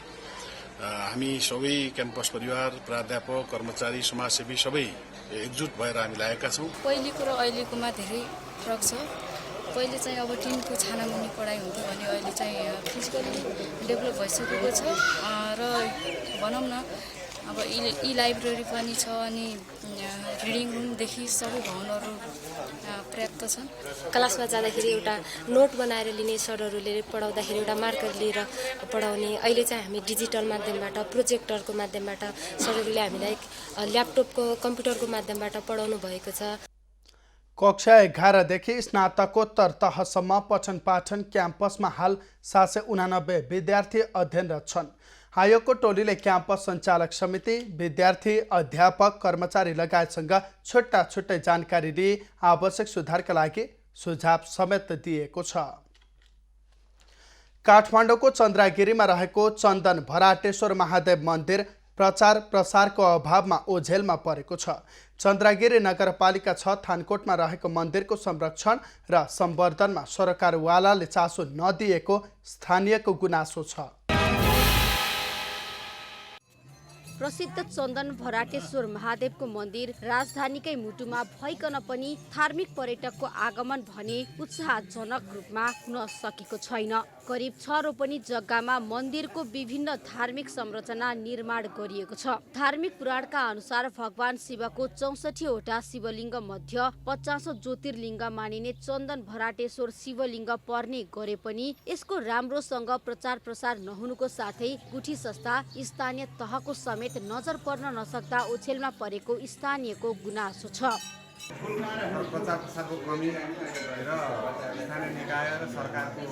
हामी सबै क्याम्पस परिवार, प्राध्यापक, कर्मचारी, समाजसेवी सबै एकजुट भएर हामी लागेका छौँ। पहिलेको र अहिलेकोमा धेरै फरक छ। पहिले चाहिँ अब टिनको छानामुनि पढाइ हुन्थ्यो भने अहिले चाहिँ फिजिकली डेभलप भइसकेको छ र भनौँ न अब ई लाइब्रेरी पनि छ अनि रिडिङ रुमदेखि सबै भवनहरू पर्याप्त छन्। क्लासमा जाँदाखेरि एउटा नोट बनाएर लिने सरहरूले पढाउँदाखेरि एउटा मार्कर लिएर पढाउने, अहिले चाहिँ हामी डिजिटल माध्यमबाट प्रोजेक्टरको माध्यमबाट सरहरूले हामीलाई ल्यापटपको कम्प्युटरको माध्यमबाट पढाउनु भएको छ। कक्षा 11 देखि स्नातकोत्तर तहसम्म पठन पाठन क्याम्पसमा हाल 789 विद्यार्थी अध्ययनरत छन्। आयोगको टोलीले क्याम्पस सञ्चालक समिति, विद्यार्थी, अध्यापक, कर्मचारी लगायतसँग छुट्टा छुट्टै जानकारी लिए आवश्यक सुधारका लागि सुझाव समेत दिएको छ। काठमाडौँको चन्द्रागिरीमा रहेको चन्दन भराटेश्वर महादेव मन्दिर प्रचार प्रसारको अभावमा ओझेलमा परेको छ। चन्द्रागिरी नगरपालिका 6 थानकोटमा रहेको मन्दिरको संरक्षण र सम्वर्धनमा सरकारवालाले चासो नदिएको स्थानीयको गुनासो छ। प्रसिद्ध चन्दन भराटेश्वर महादेवको मन्दिर राजधानीकै मुटुमा भइकन पनि धार्मिक पर्यटकको आगमन भने उत्साहजनक रूपमा हुन सकेको छैन। करिब 6 रोपनी जग्गामा मन्दिरको विभिन्न धार्मिक संरचना निर्माण गरिएको छ। धार्मिक पुराणका अनुसार भगवान शिवको 64वटा शिवलिङ्ग मध्ये 50औं ज्योतिर्लिङ्ग मानिने चन्दन भराटेश्वर शिवलिङ्ग पर्ने गरे पनि यसको राम्रोसँग प्रचार प्रसार नहुनुको साथै गुठी संस्था स्थानीय तहको समेत नजर पर्न नसक्दा ओछेलमा परेको स्थानीयको गुनासो छ। प्रचार प्रसारको कमी र स्थानीय निकाय र सरकारको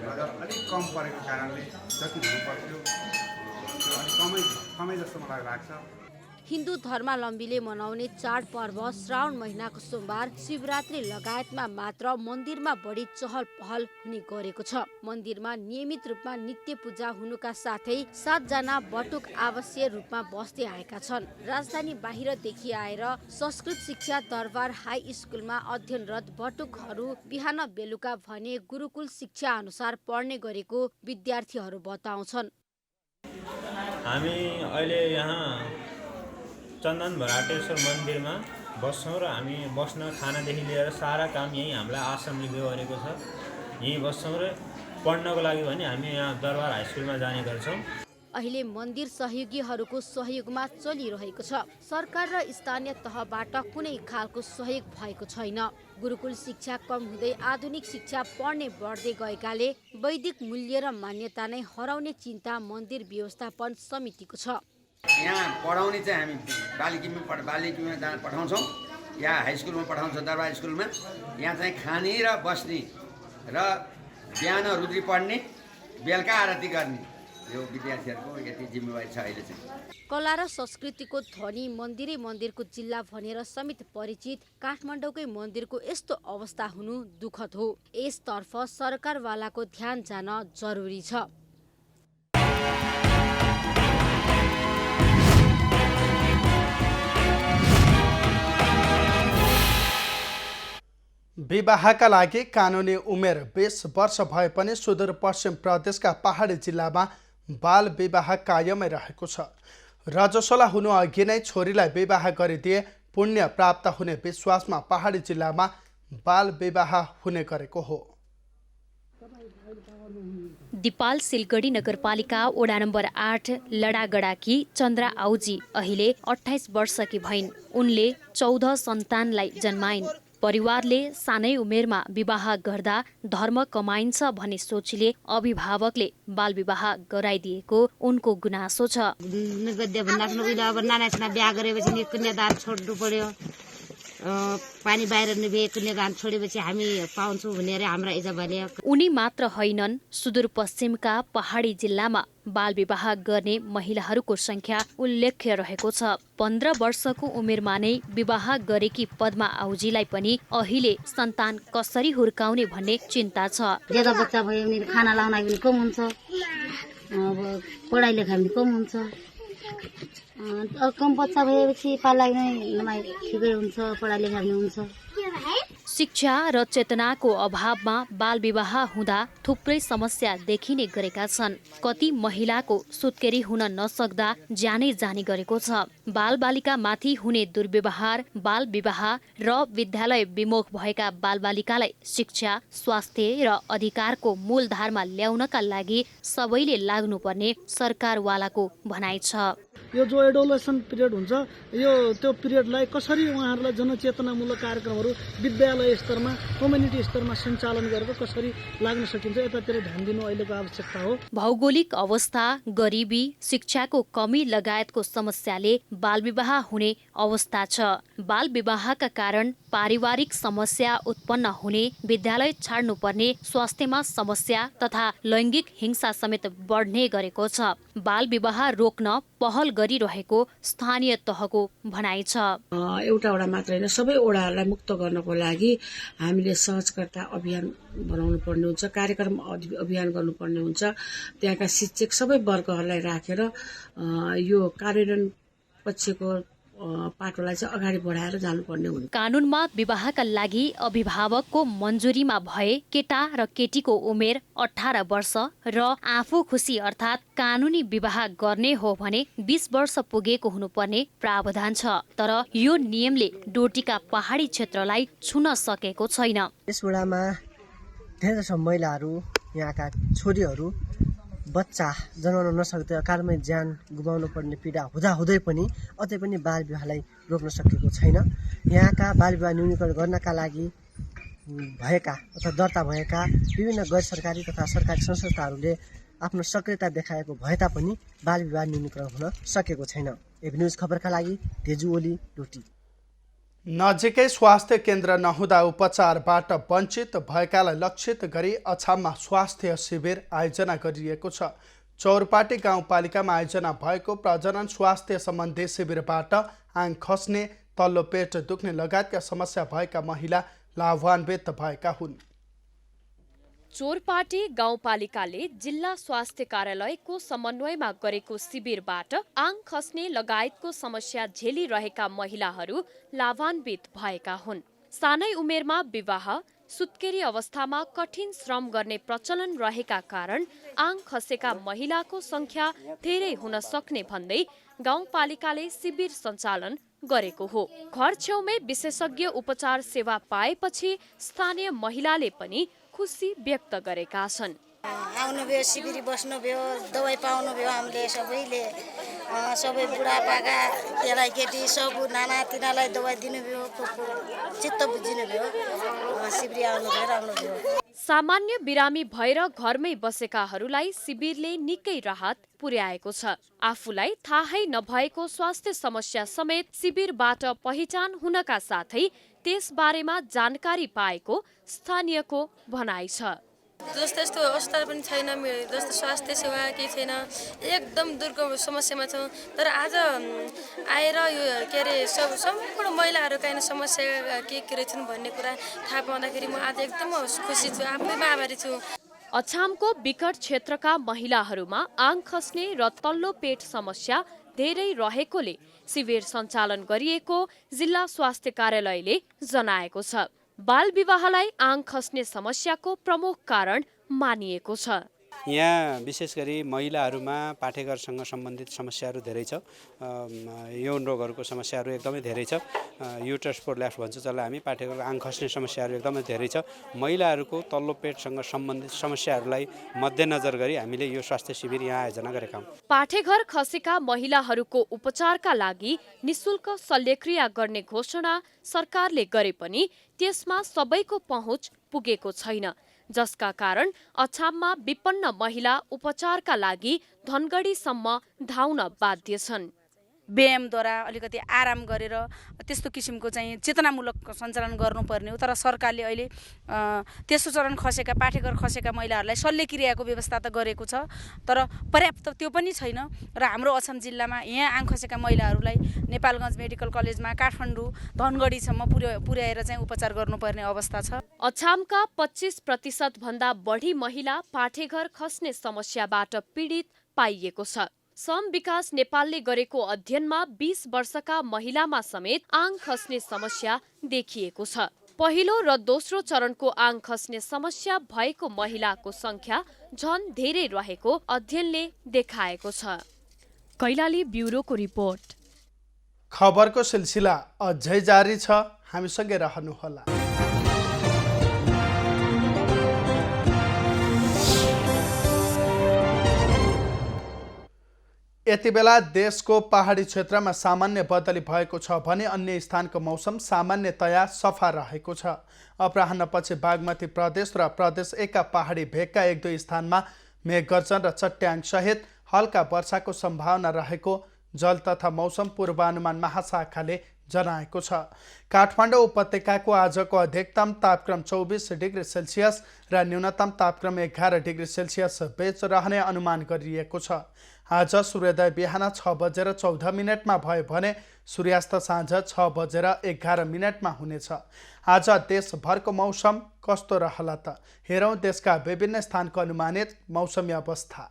नजर अलिक कम परेको कारणले जति हुनु पर्थ्यो त्यो अलिक कमै जस्तो मलाई लाग्छ। हिन्दू धर्मावलम्बीले मनाउने चाड पर्व श्रावण महिनाको सोमबार शिवरात्रि लगायतमा मात्र मन्दिरमा बढी चहल पहल हुने गरेको छ। मन्दिरमा नियमित रूपमा नित्य पूजा हुनुका साथै 7 जना बटुक आवासीय रूपमा बस्दै आएका छन्। राजधानी बाहिरदेखि आएर संस्कृत शिक्षा दरबार हाई स्कुलमा अध्ययनरत बटुकहरू बिहान बेलुका भने गुरुकुल शिक्षा अनुसार पढ्ने गरेको विद्यार्थीहरू बताउँछन्। हामी अहिले यहाँ चन्दन भराटेश्वर मन्दिरमा बस्छौँ र हामी बस्न खानादेखि लिएर सारा काम यहीँ हामीलाई आश्रमले बेहोरेको छ। यहीँ बस्छौँ र पढ्नको लागि भने हामी यहाँ दरबार हाई स्कुलमा जाने गर्छौँ। अहिले मन्दिर सहयोगीहरूको सहयोगमा चलिरहेको छ। सरकार र स्थानीय तहबाट कुनै खालको सहयोग भएको छैन। गुरुकुल शिक्षा कम हुँदै आधुनिक शिक्षा पढ्ने बढ्दै गएकाले वैदिक मूल्य र मान्यता नै हराउने चिन्ता मन्दिर व्यवस्थापन समितिको छ। यहाँ पढाउने चाहिँ हामी बालिकीमा पठाउँछौँ या हाई स्कुलमा पठाउँछौँ, दरबार स्कुलमा। यहाँ चाहिँ खाने र बस्ने र बिहान रुद्री पढ्ने, बेलुका आरती गर्ने यो विद्यार्थीहरूको यति जिम्मेवारी छ अहिले चाहिँ। कला र संस्कृतिको ध्वनि मन्दिरै मन्दिरको जिल्ला भनेर समेत परिचित काठमाडौँकै मन्दिरको यस्तो अवस्था हुनु दुःखद हो। यसतर्फ सरकारवालाको ध्यान जान जरुरी छ। विवाहका लागि कानुनी उमेर 20 वर्ष भए पनि सुदूरपश्चिम प्रदेशका पहाडी जिल्लामा बाल विवाह कायमै रहेको छ। रजस्वला हुनु अघि नै छोरीलाई विवाह गरिदिए पुण्य प्राप्त हुने विश्वासमा पहाडी जिल्लामा बाल विवाह हुने गरेको हो। दिपाल सिलगढी नगरपालिका वडा नम्बर 8 लडागडाकी चन्द्रा आउजी अहिले 28 वर्षकी भइन्। उनले 14 सन्तानलाई जन्माइन्। परिवारले सानै उमेरमा विवाह गर्दा धर्म कमाइन्छ भन्ने सोचले अभिभावकले बाल विवाह गराइदिएको उनको गुनासो छ। बिहा गरेपछि कन्यादान छोड्नु पर्यो, पानी बाहिर निभे कन्यादान छोडेपछि हामी पाउँछौँ भनेर हाम्रा इच्छा भने। उनी मात्र होइनन्, सुदूरपश्चिमका पहाडी जिल्लामा बाल विवाह गर्ने महिलाहरूको संख्या उल्लेख्य रहेको छ। 15 वर्षको उमेरमा नै विवाह गरेकी पद्मा आउजीलाई पनि अहिले सन्तान कसरी हुर्काउने भन्ने चिन्ता छ। ज्यादा बच्चा भयो भने खाना लाउन पनि कम हुन्छ, पढाइ लेखाइ पनि कम हुन्छ। कम बच्चा भएपछि पाल्न ठिकै हुन्छ, पढाइ लेखाइ पनि हुन्छ। शिक्षा र चेतनाको अभावमा बालविवाह हुँदा थुप्रै समस्या देखिने गरेका छन्। कति महिलाको सुत्केरी हुन नसक्दा ज्यानै जाने गरेको छ। बालबालिकामाथि हुने दुर्व्यवहार, बालविवाह र विद्यालय विमुख भएका बालबालिकालाई शिक्षा, स्वास्थ्य र अधिकारको मूलधारमा ल्याउनका लागि सबैले लाग्नुपर्ने सरकारवालाको भनाइ छ। यो जो एडोलेसन पिरियड हुन्छ यो त्यो पिरियडलाई कसरी उहाँहरूलाई जनचेतनामूलक कार्यक्रमहरू विद्यालय स्तरमा कम्युनिटी स्तरमा सञ्चालन गरेर कसरी लाग्न सकिन्छ यतातिर ध्यान दिनु अहिलेको आवश्यकता हो। भौगोलिक अवस्था, गरिबी, शिक्षाको कमी लगायतको समस्याले बालविवाह हुने अवस्था छ। बालविवाहका कारण पारिवारिक समस्या उत्पन्न हुने, विद्यालय छाड्नुपर्ने, स्वास्थ्यमा समस्या तथा लैङ्गिक हिंसा समेत बढ्ने गरेको छ। बालविवाह रोक्न पहल गरिरहेको स्थानीय तहको भनाइ छ। एउटा वडा मात्र होइन, सबै वडाहरूलाई मुक्त गर्नको लागि हामीले सहजकर्ता अभियान बनाउनु पर्ने हुन्छ, कार्यक्रम अभियान गर्नुपर्ने हुन्छ। त्यहाँका शिक्षक सबै वर्गहरूलाई राखेर यो कार्यान्वयन पक्षको पाटोलाई चाहिँ अगाडि बढाएर जानुपर्ने हुन्छ। कानुनमा विवाहका लागि अभिभावकको मन्जुरीमा भए केटा र केटीको उमेर 18 वर्ष र आफू खुसी अर्थात् कानुनी विवाह गर्ने हो भने 20 वर्ष पुगेको हुनुपर्ने प्रावधान छ। तर यो नियमले डोटीका पहाडी क्षेत्रलाई छुन सकेको छैन। यस वडामा धेरै जसो महिलाहरू, यहाँका छोरीहरू बच्चा जन्माउन नसक्दै अकालमै ज्यान गुमाउनु पर्ने पीडा हुँदाहुँदै पनि अझै पनि बाल विवाहलाई रोक्न सकेको छैन। यहाँका बाल विवाह न्यूनीकरण गर्नका लागि भएका अथवा दर्ता भएका विभिन्न गैर सरकारी तथा सरकारी संस्थाहरूले आफ्नो सक्रियता देखाएको भए तापनि बाल विवाह न्यूनीकरण हुन सकेको छैन। एबी न्युज खबरका लागि तेजु ओली, डोटी। नजिकै स्वास्थ्य केन्द्र नहुँदा उपचारबाट वञ्चित भएकालाई लक्षित गरी अछाममा स्वास्थ्य शिविर आयोजना गरिएको छ। चौरपाटी गाउँपालिकामा आयोजना भएको प्रजनन स्वास्थ्य सम्बन्धी शिविरबाट आङ खस्ने, तल्लो पेट दुख्ने लगायतका समस्या भएका महिला लाभान्वित भएका हुन्। चोरपाटी गाउँपालिकाले जिल्ला स्वास्थ्य कार्यालयको समन्वयमा गरेको शिविरबाट आङ खस्ने लगायतको समस्या झेलिरहेका महिलाहरू लाभान्वित भएका हुन्। सानै उमेरमा विवाह, सुत्केरी अवस्थामा कठिन श्रम गर्ने प्रचलन रहेका कारण आङ खसेका महिलाको संख्या धेरै हुन सक्ने भन्दै गाउँपालिकाले शिविर सञ्चालन गरेको हो। घर छेउमै विशेषज्ञ उपचार सेवा पाएपछि स्थानीय महिलाले पनि खुसी व्यक्त गरेका छन्। आउनु भयो, शिविर बस्नु भयो, दबाई पाउनु भयो। हामीले सबैले सबै बुढापाका केटाकेटी सब नाना तिनीहरूलाई दबाई दिनुभयो, चित्त बुझिनु भयो, शिविर आउनु भयो, राम्रो भयो। सामान्य बिरामी भएर घरमै बसेकाहरूलाई शिविरले निकै राहत पुर्याएको छ। आफूलाई थाहै नभएको स्वास्थ्य समस्या समेत शिविरबाट पहिचान हुनका साथै त्यस बारेमा जानकारी पाएको स्थानीयको भनाइ छ। जस्तो यस्तो अस्पताल पनि छैन, जस्तो स्वास्थ्य सेवा केही छैन, एकदम दुर्गम समस्यामा छौँ। तर आज आएर यो के अरे सम्पूर्ण महिलाहरू काहीँ समस्या के रहेछन् भन्ने कुरा थाहा पाउँदाखेरि म आज एकदम खुसी छु, आफैमा आभारी छु। अछामको विकट क्षेत्रका महिलाहरूमा आङ खस्ने र तल्लो पेट समस्या धेरै रहेकोले शिविर सञ्चालन गरिएको जिल्ला स्वास्थ्य कार्यालयले जनाएको छ। बाल विवाहलाई आङ खस्ने समस्याको प्रमुख कारण मानिएको छ। यहाँ विशेष गरी महिलाहरूमा पाठेघरसँग सम्बन्धित समस्याहरू धेरै छ। यौन रोगहरूको समस्याहरू एकदमै धेरै छ। युटरस प्रोल्याप्स भन्छ जसलाई हामी, पाठेघर आङ खस्ने समस्याहरू एकदमै धेरै छ। महिलाहरूको तल्लो पेटसँग सम्बन्धित समस्याहरूलाई मध्यनजर गरी हामीले यो स्वास्थ्य शिविर यहाँ आयोजना गरेका हौँ। पाठेघर खसेका महिलाहरूको उपचारका लागि निशुल्क शल्यक्रिया गर्ने घोषणा सरकारले गरे पनि त्यसमा सबैको पहुँच पुगेको छैन, जसका कारण अछाममा विपन्न महिला उपचारका लागि धनगढीसम्म धाउन बाध्य छन्। व्यायामद्वारा अलिकति आराम गरेर त्यस्तो किसिमको चाहिँ चेतनामूलक सञ्चालन गर्नुपर्ने हो। तर सरकारले अहिले तेस्रो चरण खसेका पाठेघर खसेका महिलाहरूलाई शल्यक्रियाको व्यवस्था त गरेको छ, तर पर्याप्त त्यो पनि छैन। र हाम्रो अछाम जिल्लामा यहाँ आङ खसेका महिलाहरूलाई नेपालगञ्ज मेडिकल कलेजमा, काठमाडौँ, धनगढीसम्म पुर्याएर चाहिँ उपचार गर्नुपर्ने अवस्था छ। अछामका 25% भन्दा बढी महिला पाठेघर खस्ने समस्याबाट पीडित पाइएको छ। सम विकास नेपालले गरेको अध्ययनमा 20 वर्षका महिलामा समेत आङ खस्ने समस्या देखिएको छ। पहिलो र दोस्रो चरणको आङ खस्ने समस्या भएको महिलाको संख्या झन धेरै रहेको अध्ययनले देखाएको छ। कैलाली ब्युरोको रिपोर्ट। खबरको सिलसिला अझै जारी छ, हामीसँगै रहनुहोला। यति बेला देशको पहाडी क्षेत्रमा सामान्य बदली भएको छ भने अन्य स्थानको मौसम सामान्यतया सफा रहेको छ। अपराह्नपछि बागमती प्रदेश र प्रदेश 1 का पहाडी भेगका 1-2 स्थानमा मेघगर्जन र चट्याङसहित हल्का वर्षाको सम्भावना रहेको जल तथा मौसम पूर्वानुमान महाशाखाले जनाएको छ। काठमाडौँ उपत्यकाको आजको अधिकतम तापक्रम 24 डिग्री सेल्सियस र न्यूनतम तापक्रम 11 डिग्री सेल्सियस बीच रहने अनुमान गरिएको छ। आज सूर्योदय बिहान 6:14 भयो भने सूर्यास्त साँझ 6:11 हुनेछ। आज देशभरको मौसम कस्तो रहला त हेरौँ देशका विभिन्न स्थानको अनुमानित मौसमी अवस्था।